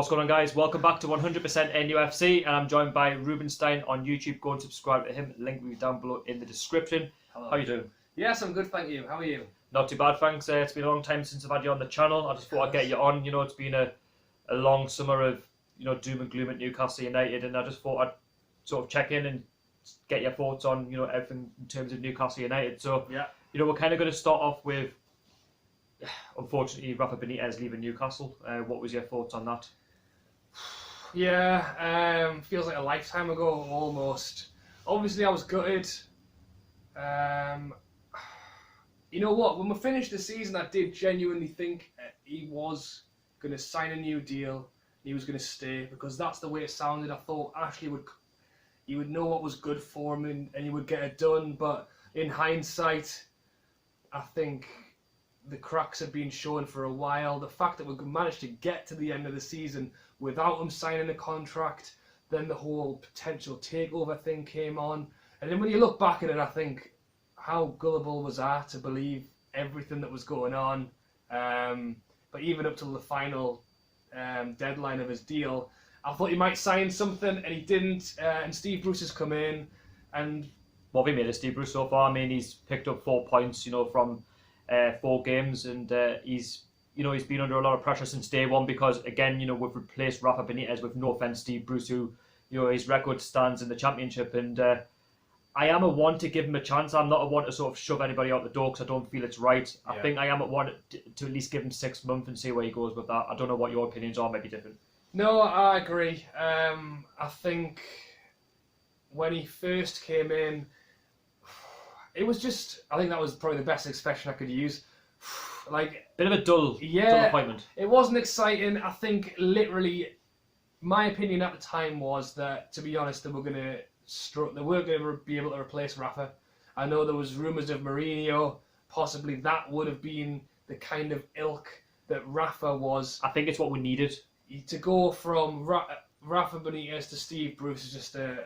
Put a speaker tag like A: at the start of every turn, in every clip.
A: What's going on, guys? Welcome back to 100% NUFC, and I'm joined by Roobenstein on YouTube. Go and subscribe to him. Link will be down below in the description.
B: Hello.
A: How you doing?
B: Yes, I'm good, thank you. How are you?
A: Not too bad, thanks. It's been a long time since I've had you on the channel. I just thought I'd get you on. You know, it's been a long summer of doom and gloom at Newcastle United, and I just thought I'd sort of check in and get your thoughts on everything in terms of Newcastle United. So
B: yeah,
A: we're kind of going to start off with, unfortunately, Rafa Benitez leaving Newcastle. What was your thoughts on that?
B: Yeah, feels like a lifetime ago almost. Obviously, I was gutted. You know what? When we finished the season, I did genuinely think he was going to sign a new deal. He was going to stay because that's the way it sounded. I thought Ashley would know what was good for him and he would get it done. But in hindsight, I think the cracks had been shown for a while. The fact that we managed to get to the end of the season without him signing a contract, then the whole potential takeover thing came on. And then when you look back at it, I think, how gullible was I to believe everything that was going on? But even up till the final deadline of his deal, I thought he might sign something, and he didn't. And Steve Bruce has come in, and
A: what have we made of Steve Bruce so far? I mean, he's picked up 4 points, from 4 games, and he's been under a lot of pressure since day one because, again, we've replaced Rafa Benitez with, no offence, Steve Bruce, who, his record stands in the Championship, and I am a one to give him a chance. I'm not a one to sort of shove anybody out the door because I don't feel it's right. I think I am a one to at least give him 6 months and see where he goes with that. I don't know what your opinions are, maybe different.
B: No, I agree. I think when he first came in, it was just, I think that was probably the best expression I could use. Like,
A: bit of a dull appointment.
B: It wasn't exciting. I think literally, my opinion at the time was that, to be honest, they weren't going to be able to replace Rafa. I know there was rumours of Mourinho. Possibly that would have been the kind of ilk that Rafa was.
A: I think it's what we needed.
B: To go from Rafa Benitez to Steve Bruce is just a...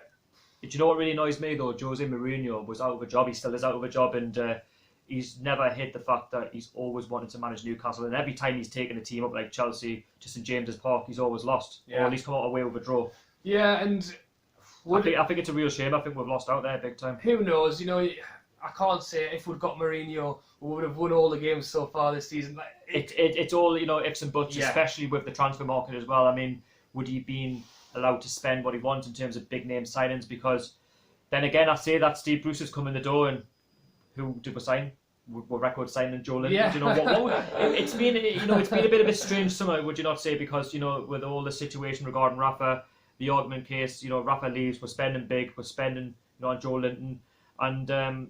A: Do you know what really annoys me though? Jose Mourinho was out of a job. He still is out of a job, and he's never hid the fact that he's always wanted to manage Newcastle. And every time he's taken a team up like Chelsea to St James's Park, he's always lost, or at least come out away with a draw.
B: Yeah, and
A: I think it's a real shame. I think we've lost out there big time.
B: Who knows? I can't say if we'd got Mourinho, we would have won all the games so far this season.
A: It's all ifs and buts, especially with the transfer market as well. I mean, would he been allowed to spend what he wants in terms of big name signings? Because then again, I say that Steve Bruce has come in the door, and who did we sign? We're record signing Joe Linton.
B: Yeah.
A: Do you know what it's been? It's been a bit of a strange summer, would you not say? Because with all the situation regarding Rafa, the argument case, Rafa leaves, we're spending big, we're spending on Joe Linton, and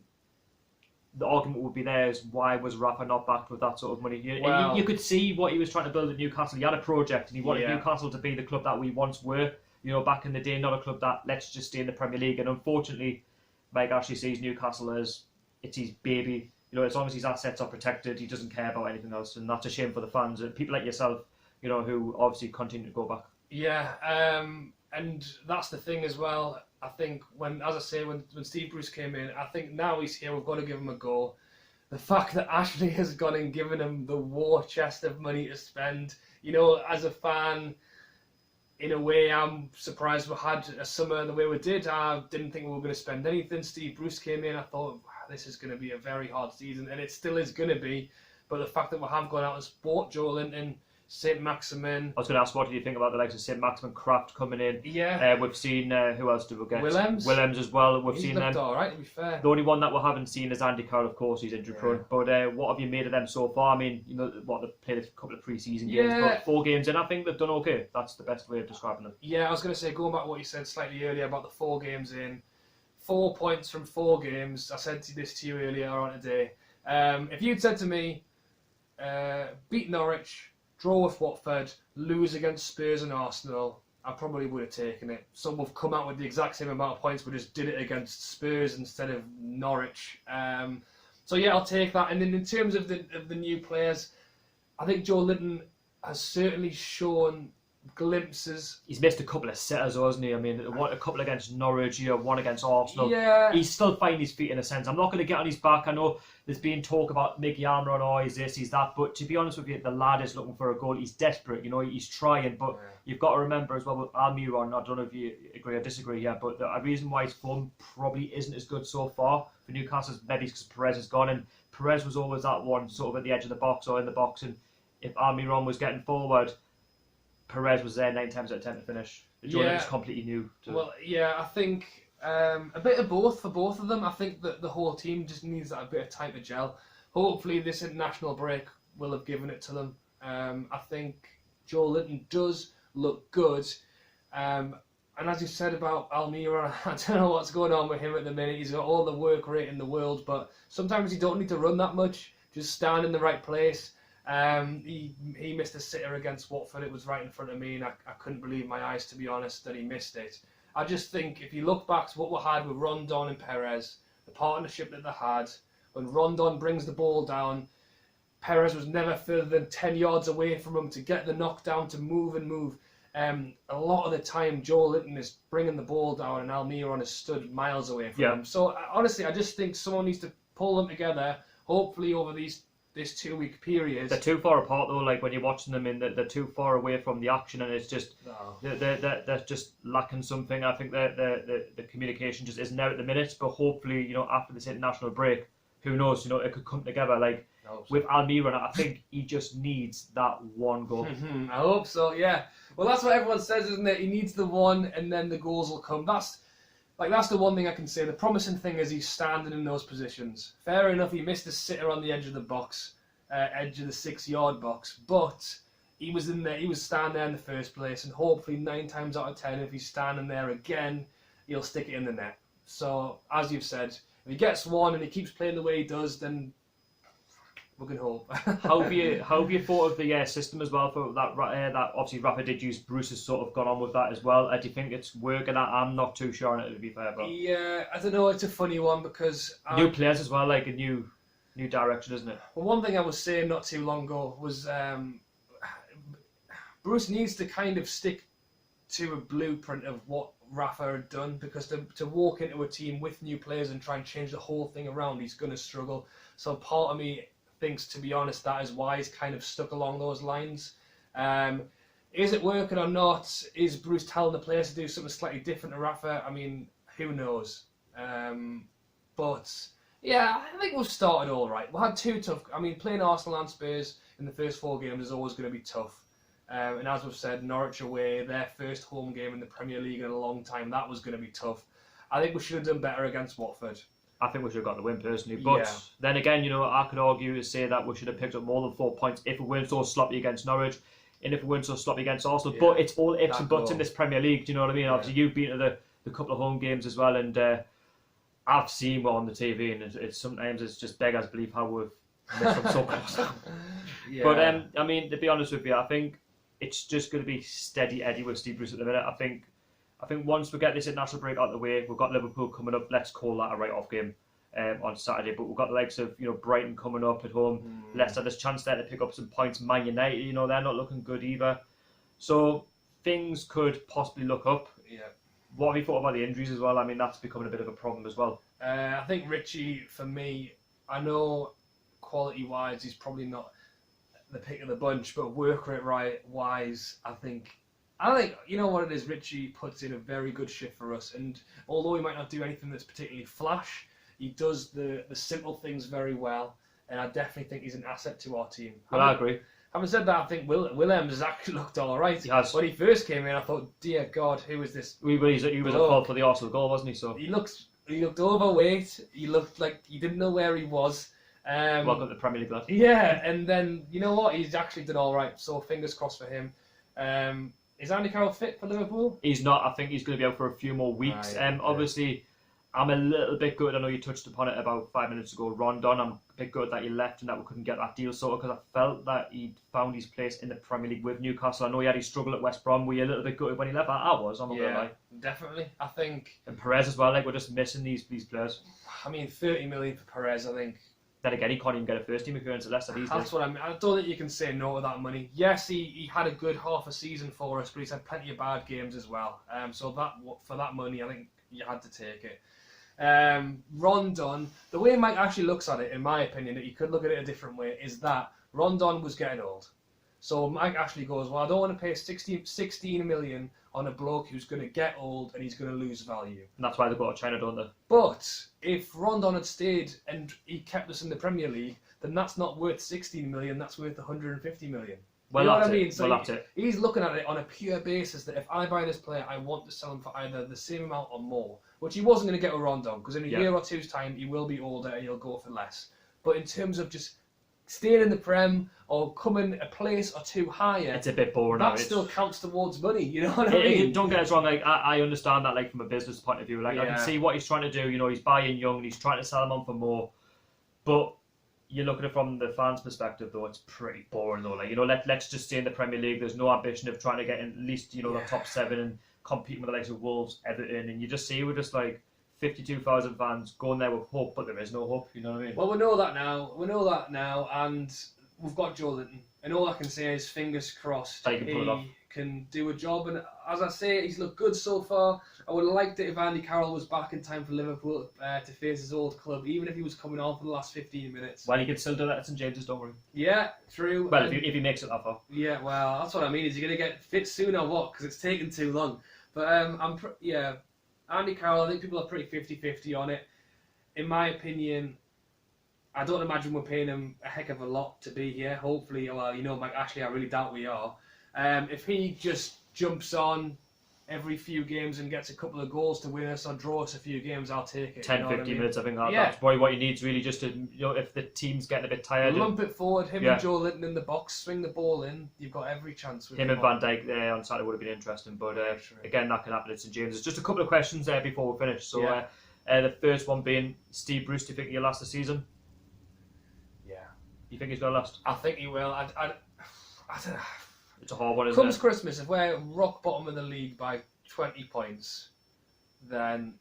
A: the argument would be there is, why was Rafa not backed with that sort of money? You could see what he was trying to build at Newcastle. He had a project, and he wanted Newcastle to be the club that we once were, back in the day, not a club that let's just stay in the Premier League. And unfortunately, Mike Ashley sees Newcastle as it's his baby. As long as his assets are protected, he doesn't care about anything else, and that's a shame for the fans and people like yourself, who obviously continue to go back.
B: Yeah, and that's the thing as well. I think when Steve Bruce came in, I think now he's here, we've got to give him a go. The fact that Ashley has gone and given him the war chest of money to spend, as a fan, in a way, I'm surprised we had a summer the way we did. I didn't think we were going to spend anything. Steve Bruce came in, I thought, wow, this is going to be a very hard season, and it still is going to be. But the fact that we have gone out and bought Joe Linton, St. Maximin.
A: I was going to ask, what do you think about the likes of St. Maximin, Kraft coming in?
B: Yeah.
A: We've seen, who else did we get?
B: Willems
A: as well. We've
B: He's
A: seen
B: looked
A: them.
B: all right, to be fair.
A: The only one that we haven't seen is Andy Carroll, of course, he's injury prone. But what have you made of them so far? I mean, they've played a couple of pre-season games, but 4 games in, I think they've done okay. That's the best way of describing them.
B: Yeah, I was going to say, going back to what you said slightly earlier about the 4 games in, 4 points from 4 games. I said this to you earlier on today. If you'd said to me, beat Norwich, draw with Watford, lose against Spurs and Arsenal, I probably would have taken it. Some have come out with the exact same amount of points, but just did it against Spurs instead of Norwich. So yeah, I'll take that. And then in terms of the new players, I think Joe Linton has certainly shown glimpses.
A: He's missed a couple of sitters, hasn't he? I mean, a couple against Norwich, one against Arsenal.
B: Yeah.
A: He's still finding his feet in a sense. I'm not going to get on his back. I know there's been talk about Mickey Almiron, oh, he's this, he's that. But to be honest with you, the lad is looking for a goal. He's desperate, he's trying. But you've got to remember as well with Almiron, I don't know if you agree or disagree here, but the reason why his form probably isn't as good so far for Newcastle is maybe because Perez is gone. And Perez was always that one sort of at the edge of the box or in the box. And if Almiron was getting forward, Perez was there 9 times out of 10 to finish. The Jordan is completely new.
B: Well, yeah, I think a bit of both for both of them. I think that the whole team just needs that a bit of time to gel. Hopefully this international break will have given it to them. I think Joe Linton does look good. And as you said about Almiron, I don't know what's going on with him at the minute. He's got all the work rate in the world, but sometimes you don't need to run that much. Just stand in the right place. He missed a sitter against Watford. It was right in front of me, and I couldn't believe my eyes, to be honest, that he missed it. I just think if you look back to what we had with Rondon and Perez, the partnership that they had, when Rondon brings the ball down, Perez was never further than 10 yards away from him to get the knockdown, to move and move. A lot of the time, Joe Linton is bringing the ball down, and Almiron is stood miles away from him. So honestly, I just think someone needs to pull them together. Hopefully, over this 2-week period.
A: They're too far apart though. Like when you're watching them, they're too far away from the action, and it's just they're just lacking something. I think the communication just isn't there at the minute. But hopefully, after this international break, who knows? It could come together. Like with Almiron, I think he just needs that one goal.
B: I hope so. Yeah. Well, that's what everyone says, isn't it? He needs the one, and then the goals will come. That's the one thing I can say. The promising thing is he's standing in those positions. Fair enough, he missed a sitter on the edge of the box, edge of the 6-yard box, but he was in there. He was standing there in the first place, and hopefully 9 times out of 10, if he's standing there again, he'll stick it in the net. So, as you've said, if he gets one and he keeps playing the way he does, then we can hope.
A: How have you thought of the system as well for that? That obviously Rafa did use. Bruce has sort of gone on with that as well. Do you think it's working? I'm not too sure on it, to be fair. But
B: yeah, I don't know. It's a funny one because
A: new players as well, like a new direction, isn't it?
B: Well, one thing I was saying not too long ago was Bruce needs to kind of stick to a blueprint of what Rafa had done, because to walk into a team with new players and try and change the whole thing around, he's going to struggle. So part of me thinks, to be honest, that is why he's kind of stuck along those lines. Is it working or not? Is Bruce telling the players to do something slightly different to Rafa? I mean, who knows? But yeah, I think we've started all right. We had 2 tough. I mean, playing Arsenal and Spurs in the first 4 games is always going to be tough. And as we've said, Norwich away, their first home game in the Premier League in a long time, that was going to be tough. I think we should have done better against Watford.
A: I think we should have got the win personally, but then again, I could argue to say that we should have picked up more than 4 points if we weren't so sloppy against Norwich, and if we weren't so sloppy against Arsenal. Yeah, but it's all ifs and buts in this Premier League. Do you know what I mean? Yeah. Obviously, you've been to the couple of home games as well, and I've seen one on the TV, and it's sometimes it's just beggars belief how we've missed up so close. Yeah. But I mean, to be honest with you, I think it's just going to be steady Eddie with Steve Bruce at the minute. I think once we get this international break out of the way, we've got Liverpool coming up. Let's call that a write-off game on Saturday. But we've got the likes of Brighton coming up at home. Leicester, there's a chance there to pick up some points. Man United, they're not looking good either. So things could possibly look up. Yeah. What have you thought about the injuries as well? I mean, that's becoming a bit of a problem as well.
B: I think Richie, for me, I know quality-wise he's probably not the pick of the bunch, but work rate wise, I think you know what it is. Richie puts in a very good shift for us, and although he might not do anything that's particularly flash, he does the simple things very well, and I definitely think he's an asset to our team.
A: Well, I agree.
B: Having said that, I think Williams has actually looked all right.
A: He has.
B: When he first came in, I thought, dear God, who is this?
A: He was a fault for the Arsenal goal, wasn't he? So
B: he looked overweight. He looked like he didn't know where he was.
A: Welcome to the Premier League, lad.
B: Yeah, and then you know what? He's actually done all right. So fingers crossed for him. Is Andy Carroll fit for Liverpool?
A: He's not. I think he's going to be out for a few more weeks. Right, obviously, I'm a little bit good. I know you touched upon it about 5 minutes ago. Rondon, I'm a bit good that he left and that we couldn't get that deal sorted, because I felt that he'd found his place in the Premier League with Newcastle. I know he had his struggle at West Brom. Were you a little bit gutted when he left? I was. I'm not going to lie.
B: Definitely. I think.
A: And Perez as well. Like, we're just missing these players.
B: I mean, 30 million for Perez. I think.
A: then again, he can't even get a first team appearance at Leicester these
B: That's
A: days.
B: what I mean. I don't think you can say no to that money. Yes, he had a good half a season for us, but he's had plenty of bad games as well. So that for that money, I think you had to take it. Rondon, the way Mike actually looks at it, in my opinion, that you could look at it a different way, is that Rondon was getting old. So Mike actually goes, well, I don't want to pay 16 million on a bloke who's going to get old and he's going to lose value.
A: And that's why they go to China, don't they?
B: But if Rondon had stayed and he kept us in the Premier League, then that's not worth 16 million, that's worth 150 million.
A: Well,
B: you know
A: that's
B: what I
A: it.
B: mean? So
A: Well, that's it.
B: he's looking at it on a pure basis that if I buy this player, I want to sell him for either the same amount or more, which he wasn't going to get with Rondon, because in a year or two's time, he will be older and he'll go for less. But in terms of just staying in the Prem or coming a place or two higher,
A: It's a bit boring.
B: that
A: now.
B: still counts towards money, you know what I mean?
A: Don't get us wrong, like I understand that, like from a business point of view, like I can see what he's trying to do. You know, he's buying young and he's trying to sell them on for more, but you look at it from the fans' perspective, though, it's pretty boring, though. Like, you know, let's just stay in the Premier League. There's no ambition of trying to get in at least, you know, the top 7 and competing with the likes of Wolves, Everton, and you just see we're just like 52,000 fans going there with hope, but there is no hope. You know what I mean?
B: Well, we know that now, and we've got Joe Linton, and all I can say is fingers crossed
A: That he can pull it off.
B: can do a job. And as I say, he's looked good so far. I would have liked it if Andy Carroll was back in time for Liverpool to face his old club, even if he was coming on for the last 15 minutes.
A: Well, he can still do that at St James's, don't worry.
B: Yeah, true.
A: Well, if he makes it that far.
B: Yeah, well, that's what I mean. Is he going to get fit soon or what? Because it's taken too long. But Andy Carroll, I think people are pretty 50-50 on it. In my opinion, I don't imagine we're paying him a heck of a lot to be here. Hopefully, well, you know, Mike, actually, I really doubt we are. If he just jumps on every few games and gets a couple of goals to win us or draw us a few games, I'll take it.
A: 10,
B: you know
A: 15
B: what I mean?
A: minutes, I think that's probably what he needs, really, just to, you know, if the team's getting a bit tired.
B: Lump it forward, him and Joe Linton in the box, swing the ball in, you've got every chance. With
A: him and Van Dijk there on Saturday would have been interesting, but again, that can happen at St James's. Just a couple of questions there before we finish. So the first one being, Steve Bruce, do you think he'll last the season?
B: Yeah.
A: You think he's going to last?
B: I think he will. I don't know.
A: It's a hard one, isn't
B: Comes
A: it?
B: Christmas, if we're rock bottom of the league by 20 points, then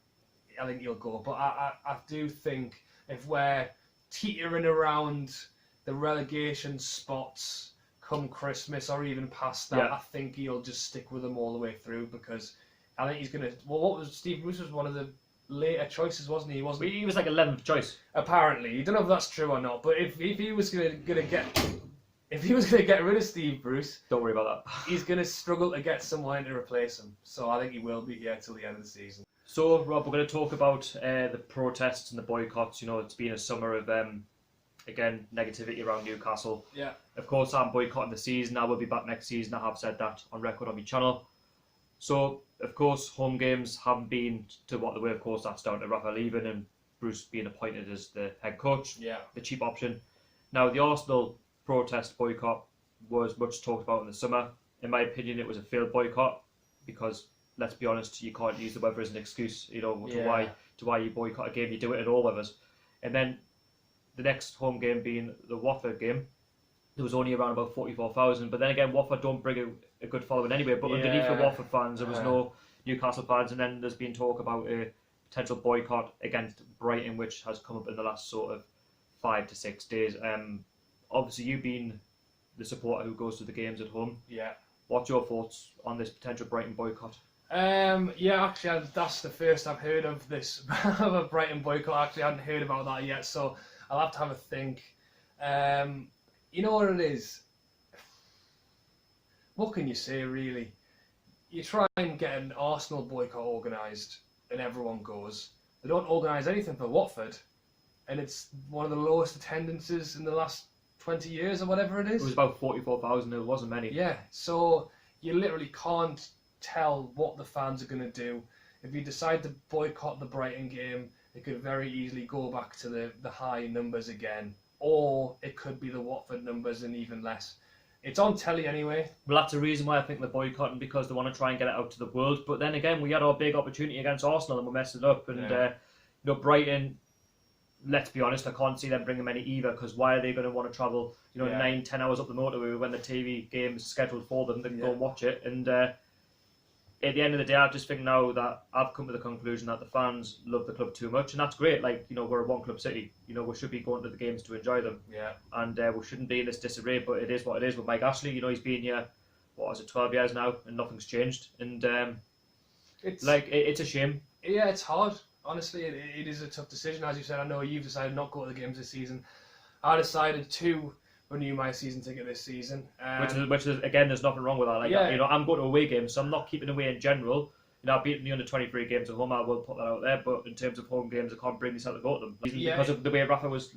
B: I think he'll go. But I do think if we're teetering around the relegation spots come Christmas or even past that, I think he'll just stick with them all the way through, because I think he's going to... Well, what was Steve Bruce was one of the later choices, wasn't he?
A: He was like 11th choice.
B: Apparently. You don't know if that's true or not, but if he was going to get... If he was going to get rid of Steve Bruce,
A: don't worry about that.
B: He's going to struggle to get someone to replace him. So I think he will be here till the end of the season.
A: So, Rob, we're going to talk about the protests and the boycotts. You know, it's been a summer of, again, negativity around Newcastle.
B: Yeah.
A: Of course, I'm boycotting the season. I will be back next season. I have said that on record on my channel. So, of course, home games haven't been to what they were. Of course, that's down to Rafa leaving and Bruce being appointed as the head coach.
B: Yeah.
A: The cheap option. Now, the Arsenal protest boycott was much talked about in the summer. In my opinion, it was a failed boycott because, let's be honest, you can't use the weather as an excuse, you know, to why you boycott a game. You do it in all weathers. And then the next home game being the Watford game, there was only around about 44,000. But then again, Watford don't bring a good following anyway. But underneath the Watford fans, there was no Newcastle fans. And then there's been talk about a potential boycott against Brighton, which has come up in the last sort of 5 to 6 days. Obviously, you being the supporter who goes to the games at home.
B: Yeah.
A: What's your thoughts on this potential Brighton boycott?
B: Actually, that's the first I've heard of this of a Brighton boycott. Actually, I hadn't heard about that yet, so I'll have to have a think. You know what it is? What can you say, really? You try and get an Arsenal boycott organised, and everyone goes. They don't organise anything for Watford, and it's one of the lowest attendances in the last 20 years or whatever it is.
A: It was about 44,000. It wasn't many.
B: Yeah, so you literally can't tell what the fans are going to do. If you decide to boycott the Brighton game, it could very easily go back to the high numbers again. Or it could be the Watford numbers and even less. It's on telly anyway.
A: Well, that's the reason why I think they're boycotting, because they want to try and get it out to the world. But then again, we had our big opportunity against Arsenal and we messed it up. And, you know, Brighton... Let's be honest, I can't see them bringing many either, because why are they going to want to travel, 9-10 hours up the motorway when the TV game is scheduled for them to go and watch it? And at the end of the day, I just think now that I've come to the conclusion that the fans love the club too much, and that's great. Like, we're a one-club city. We should be going to the games to enjoy them.
B: Yeah.
A: And we shouldn't be in this disarray, but it is what it is with Mike Ashley. He's been here, 12 years now, and nothing's changed. And it's a shame.
B: Yeah, it's hard. Honestly, it is a tough decision. As you said, I know you've decided not to go to the games this season. I decided to renew my season ticket this season.
A: Which is, again, there's nothing wrong with that. Like, I'm going to away games, so I'm not keeping away in general. I've beaten the under 23 games at home. I will put that out there. But in terms of home games, I can't bring myself to go to them because of the way Rafa was.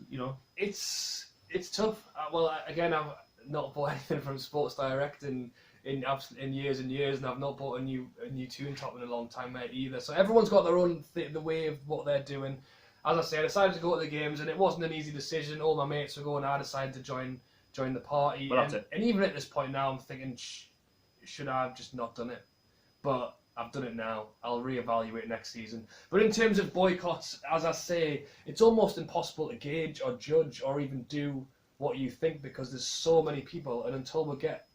B: It's tough. Well, again, I've not bought anything from Sports Direct in years and years, and I've not bought a new tune top in a long time, mate, either. So everyone's got their own the way of what they're doing. As I say, I decided to go to the games, and it wasn't an easy decision. All my mates were going. I decided to join the party.
A: Well, that's it.
B: And even at this point now, I'm thinking, should I have just not done it? But I've done it now. I'll reevaluate next season. But in terms of boycotts, as I say, it's almost impossible to gauge or judge or even do what you think because there's so many people, and until we get...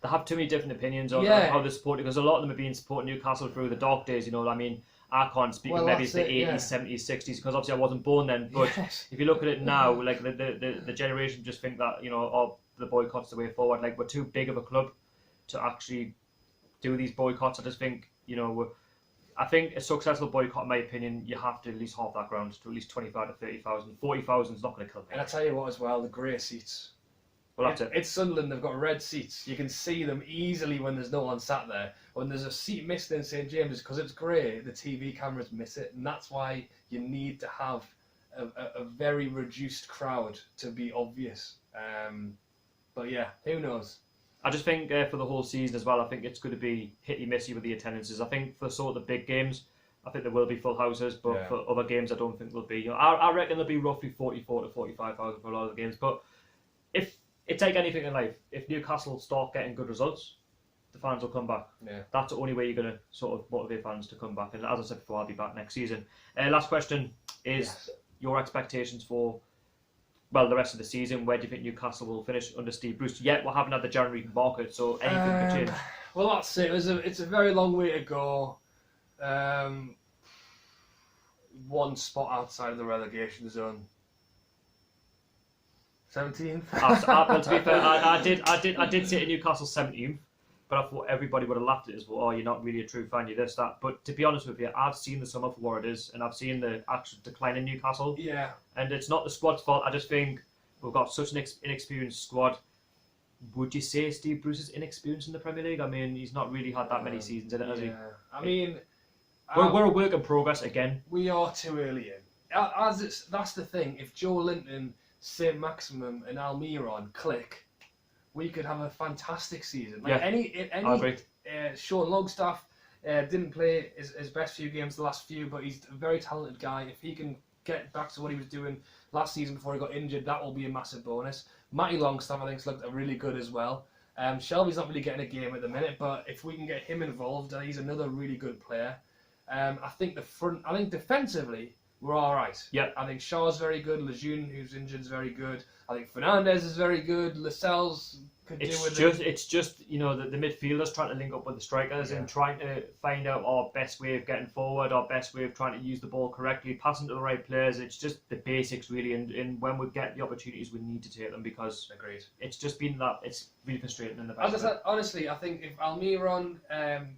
A: They have too many different opinions on how they support it, because a lot of them have been supporting Newcastle through the dark days, I mean, I can't speak of maybe it's the 80s, 70s, 60s, because obviously I wasn't born then, but if you look at it now, like the generation just think that, the boycott's the way forward, like we're too big of a club to actually do these boycotts. I just think, I think a successful boycott, in my opinion, you have to at least half that ground to at least 25 to 30,000. 40,000 is not going to kill me.
B: And I tell you what as well, the grey seats.
A: Well,
B: it's Sunderland, they've got red seats. You can see them easily when there's no one sat there. When there's a seat missed in St James's, because it's grey, the TV cameras miss it. And that's why you need to have a very reduced crowd to be obvious. But yeah, who knows?
A: I just think for the whole season as well, I think it's going to be hit-y-missy with the attendances. I think for sort of the big games, I think there will be full houses, but for other games, I don't think there'll be. I reckon there'll be roughly 44 to 45,000 for a lot of the games. But if it's like anything in life, if Newcastle start getting good results, the fans will come back.
B: Yeah.
A: That's the only way you're going to sort of motivate fans to come back. And as I said before, I'll be back next season. Last question is your expectations for the rest of the season. Where do you think Newcastle will finish under Steve Bruce? Yet we haven't had the January market, so anything could change.
B: Well, that's it. It's a very long way to go. One spot outside of the relegation zone. 17th.
A: Well, to be fair, I did say to Newcastle 17th, but I thought everybody would have laughed at it as well. Oh, you're not really a true fan, you're this, that. But to be honest with you, I've seen the summer for what it is, and I've seen the actual decline in Newcastle.
B: Yeah.
A: And it's not the squad's fault. I just think we've got such an inexperienced squad. Would you say Steve Bruce is inexperienced in the Premier League? I mean, he's not really had that many seasons in it, has he?
B: I mean,
A: we're a work in progress again.
B: We are too early in. That's the thing. If Joe Linton, St Maximum, and Almiron click, we could have a fantastic season. Like any
A: I agree.
B: Sean Longstaff didn't play his best few games the last few, but he's a very talented guy. If he can get back to what he was doing last season before he got injured, that will be a massive bonus. Matty Longstaff, I think, has looked really good as well. Shelby's not really getting a game at the minute, but if we can get him involved, he's another really good player. I think defensively, we're all right.
A: Yeah.
B: I think Shaw's very good. Lejeune, who's injured, is very good. I think Fernandez is very good. Lascelles could do with it.
A: It's just the midfielders trying to link up with the strikers and trying to find out our best way of getting forward, our best way of trying to use the ball correctly, passing to the right players. It's just the basics really, and when we get the opportunities, we need to take them because it's just been that it's really frustrating in the best.
B: As I said, honestly, I think if Almiron,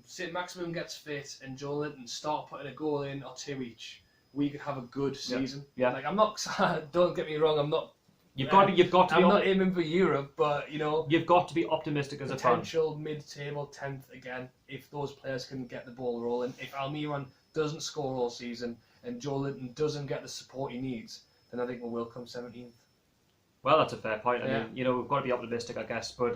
B: St Maximum gets fit, and Joe Linton start putting a goal in or two each, we could have a good season.
A: Yeah.
B: Like I'm not. Don't get me wrong. I'm not.
A: You've got to be.
B: I'm not aiming for Europe, but
A: you've got to be optimistic as a fan.
B: Potential mid-table 10th again if those players can get the ball rolling. If Almiron doesn't score all season and Joe Linton doesn't get the support he needs, then I think we will come 17th.
A: Well, that's a fair point. I mean, we've got to be optimistic, I guess. But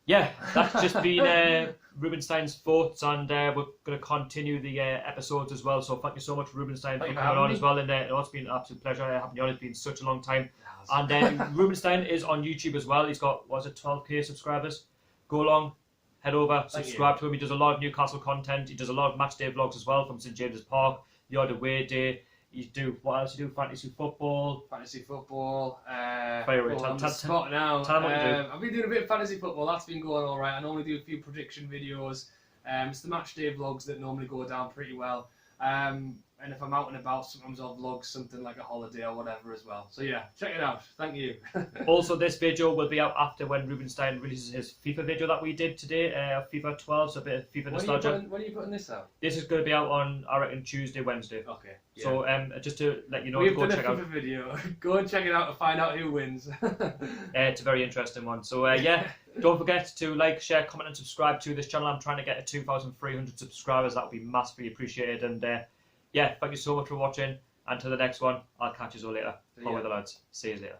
A: that's just been Roobenstein's thoughts, and we're going to continue the episodes as well. So thank you so much, Roobenstein, for coming on as well. And it's been an absolute pleasure having you on. It's been such a long time. And Roobenstein is on YouTube as well. He's got 12k subscribers. Go along, head over, subscribe to him. He does a lot of Newcastle content. He does a lot of match day vlogs as well from St James's Park. The odd away day. What else you do? Fantasy football.
B: Fire
A: away.
B: On the spot now.
A: Tell him what you do.
B: I've been doing a bit of fantasy football. That's been going all right. I normally do a few prediction videos. It's the match day vlogs that normally go down pretty well. And if I'm out and about, sometimes I'll vlog something like a holiday or whatever as well. So yeah, check it out. Thank you.
A: Also, this video will be out after when Roobenstein releases his FIFA video that we did today, FIFA 12, so a bit of FIFA nostalgia.
B: When are you putting this out?
A: This is going to be out on, I reckon, Tuesday, Wednesday.
B: Okay. Yeah.
A: So just to let you know,
B: We've
A: go
B: done
A: check
B: a
A: out.
B: FIFA video. Go and check it out to find out who wins.
A: It's a very interesting one. So yeah, don't forget to like, share, comment, and subscribe to this channel. I'm trying to get to 2,300 subscribers. That would be massively appreciated. And yeah, thank you so much for watching. Until the next one, I'll catch you all later. Follow the lads. See you later.